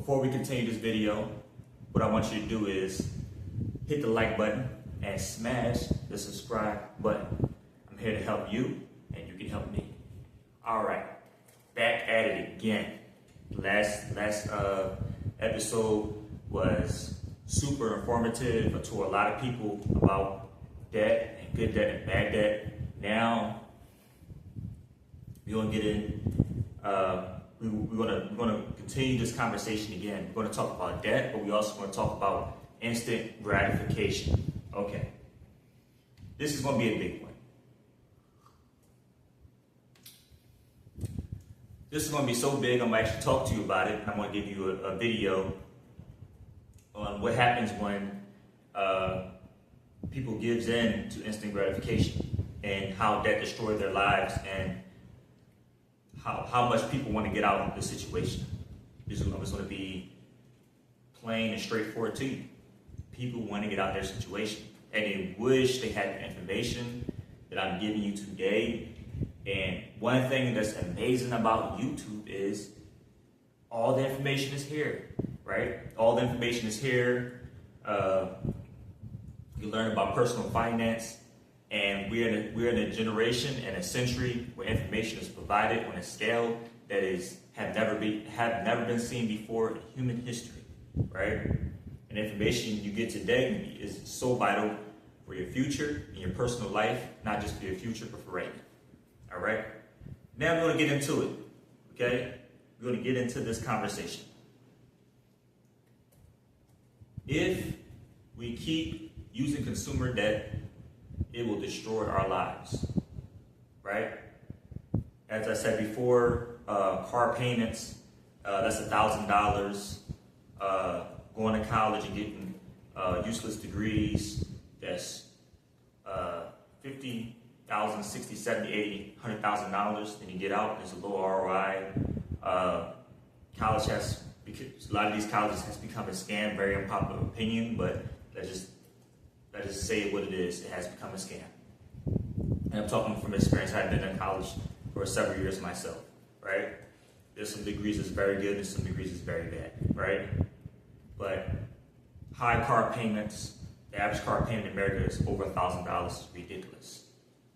Before we continue this video, what I want you to do is hit the like button and smash the subscribe button. I'm here to help you and you can help me. All right, back at it again. Last episode was super informative to a lot of people about debt and good debt and bad debt. Now we're gonna get in. We're gonna continue this conversation again. We're gonna talk about debt, but we also want to talk about instant gratification. Okay, this is gonna be a big one. This is going to be so big, I'm going to actually talk to you about it. I'm going to give you a video on what happens when people gives in to instant gratification and how that destroys their lives and how much people want to get out of the situation. This is going to be plain and straightforward to you. People want to get out of their situation and they wish they had the information that I'm giving you today. And one thing that's amazing about YouTube is all the information is here, right? All the information is here. You learn about personal finance, and we're in a generation and a century where information is provided on a scale that have never been seen before in human history, right? And information you get today is so vital for your future and your personal life, not just for your future, but for right now. All right, now we're going to get into it, okay? We're going to get into this conversation. If we keep using consumer debt, it will destroy our lives, right? As I said before, car payments, that's $1,000. Going to college and getting useless degrees, that's $50,000, $60,000, $70,000, $80,000, $100,000. Then you get out, there's a low ROI. College because a lot of these colleges has become a scam, very unpopular opinion, but let's just say what it is. It has become a scam. And I'm talking from experience. I've been in college for several years myself, right? There's some degrees that's very good and some degrees that's very bad, right? But high car payments, the average car payment in America is over $1,000. It's ridiculous.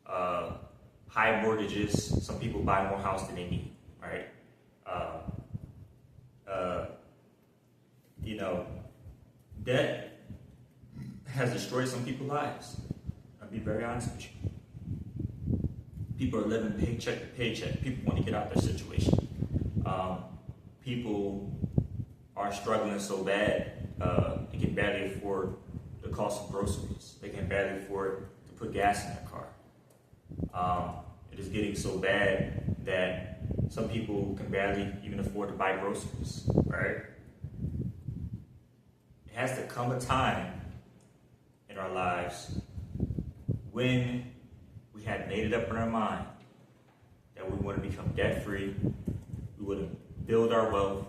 High mortgages, some people buy more house than they need, right? Debt has destroyed some people's lives. I'll be very honest with you. People are living paycheck to paycheck. People want to get out of their situation. People are struggling so bad, they can barely afford the cost of groceries. They can barely afford to put gas in their car. It is getting so bad that some people can barely even afford to buy groceries, right? It has to come a time in our lives when we had made it up in our mind that we want to become debt-free, we want to build our wealth,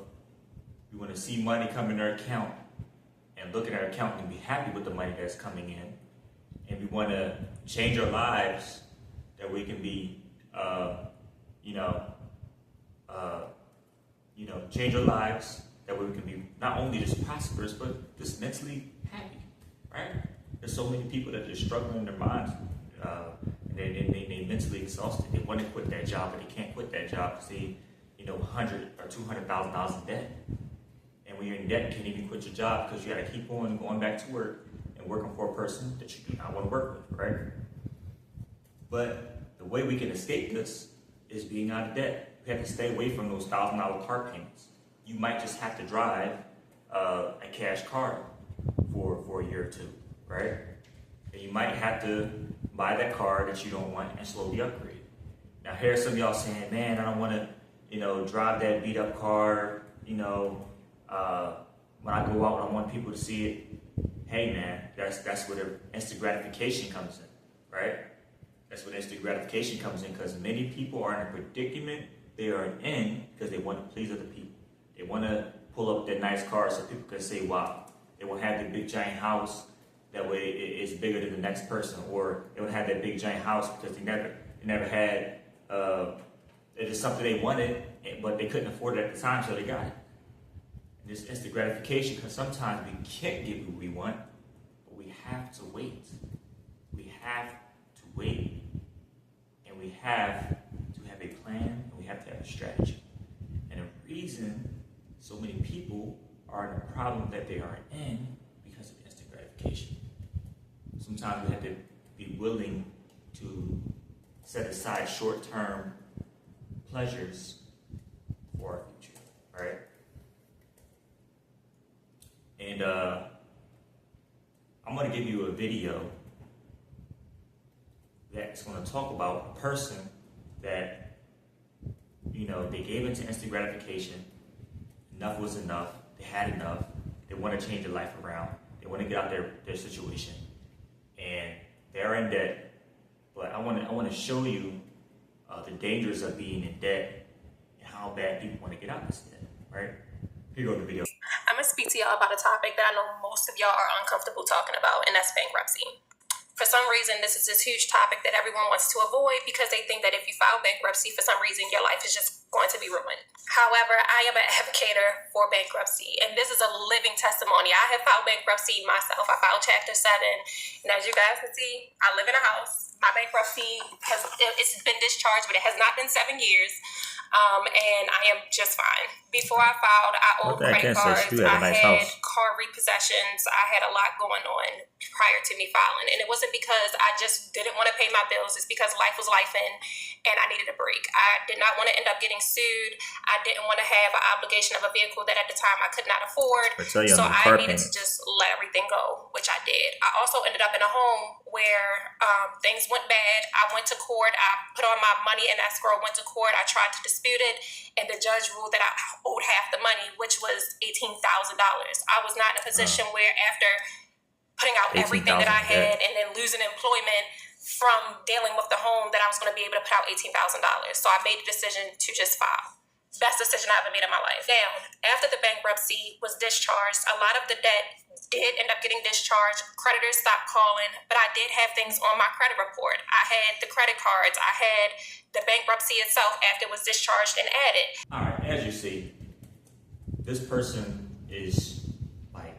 we want to see money come in our account and look at our account and be happy with the money that's coming in, and we want to change our lives that we can be, change our lives that way we can be not only just prosperous, but just mentally happy, right? There's so many people that are struggling in their minds, and they're mentally exhausted. They want to quit that job, but they can't quit that job because they, $100,000 or $200,000 in debt. And when you're in debt, you can't even quit your job because you got to keep on going back to work and working for a person that you do not want to work with, right? But the way we can escape this is being out of debt. We have to stay away from those $1,000 car payments. You might just have to drive a cash car for a year or two, right? And you might have to buy that car that you don't want and slowly upgrade. Now, here's some of y'all saying, man, I don't want to, drive that beat up car, when I go out, I want people to see it. Hey, man, that's where instant gratification comes in, right? That's when instant gratification comes in because many people are in a predicament they are in because they want to please other people. They want to pull up their nice car so people can say, wow. They will have the big giant house. That way it's bigger than the next person. Or they would have that big giant house because they never had, it is something they wanted, but they couldn't afford it at the time, so they got it. this instant gratification, because sometimes we can't get what we want, but we have to wait. We have to wait, and we have to have a plan, and we have to have a strategy. And the reason so many people are in the problem that they are in because of instant gratification. Sometimes we have to be willing to set aside short-term pleasures for our future, right? And I'm going to give you a video that's going to talk about a person that, they gave into instant gratification. Enough was enough. They had enough. They want to change their life around. They want to get out their situation. And they're in debt. But I want to show you the dangers of being in debt and how bad people want to get out of this debt, right? Here goes the video. I'm going to speak to y'all about a topic that I know most of y'all are uncomfortable talking about, and that's bankruptcy. For some reason, this is this huge topic that everyone wants to avoid because they think that if you file bankruptcy, for some reason, your life is just going to be ruined. However, I am an advocate for bankruptcy, and this is a living testimony. I have filed bankruptcy myself. I filed Chapter 7, and as you guys can see, I live in a house. My bankruptcy it's been discharged, but it has not been 7 years. And I am just fine. Before I filed, I owed credit cards, I had car repossessions, I had a lot going on prior to me filing. And it wasn't because I just didn't want to pay my bills, it's because life was lifing and I needed a break. I did not want to end up getting sued. I didn't want to have an obligation of a vehicle that at the time I could not afford. So I needed to just let everything go, which I did. I also ended up in a home where things went bad. I went to court. I put on my money in escrow, went to court. I tried to dispute it, and the judge ruled that I owed half the money, which was $18,000. I was not in a position where after putting out everything that I had and then losing employment from dealing with the home that I was going to be able to put out $18,000. So I made the decision to just file. Best decision I ever made in my life. Now, after the bankruptcy was discharged, a lot of the debt did end up getting discharged. Creditors stopped calling, but I did have things on my credit report. I had the credit cards. I had the bankruptcy itself after it was discharged and added. All right, as you see, this person is like,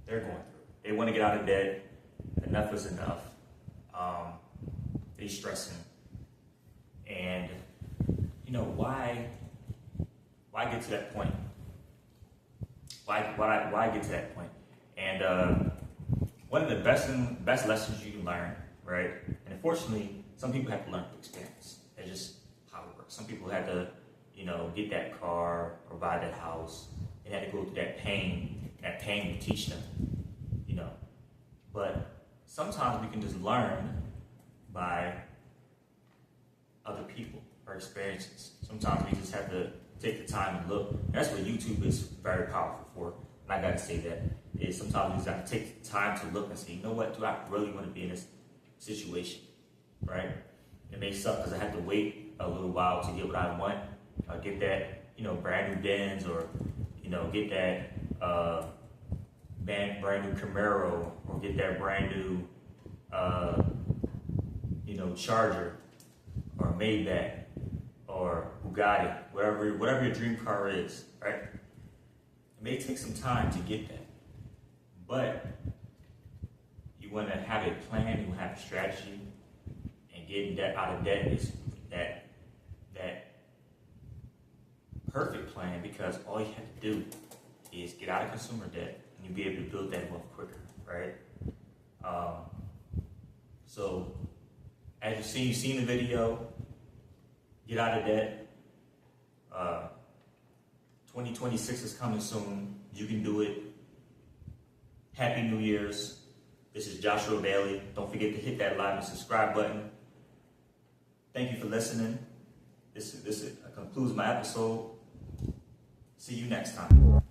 they're going through. They want to get out of debt. Enough is enough. They're stressing. And, why get to that point? Why get to that point? And one of the best lessons you can learn, right? And unfortunately, some people have to learn through experience. That's just how it works. Some people had to, get that car or buy that house. They had to go through that pain. That pain will teach them, But sometimes we can just learn by other people or experiences. Sometimes we just have to take the time and look. That's what YouTube is very powerful for. And I gotta say that is sometimes you just have to take the time to look and say, you know what, do I really want to be in this situation, right? It may suck because I have to wait a little while to get what I want. Get that, brand new Benz, or, get that brand new Camaro, or get that brand new, Charger, or Maybach, or Bugatti, whatever your dream car is, right? It may take some time to get that, but you want to have a plan, you want to have a strategy, and getting that out of debt is that perfect plan, because all you have to do is get out of consumer debt, and you'll be able to build that wealth quicker, right? So, as you've seen the video, get out of debt. 2026 is coming soon. You can do it. Happy New Year's. This is Joshua Bailey. Don't forget to hit that like and subscribe button. Thank you for listening. This concludes my episode. See you next time.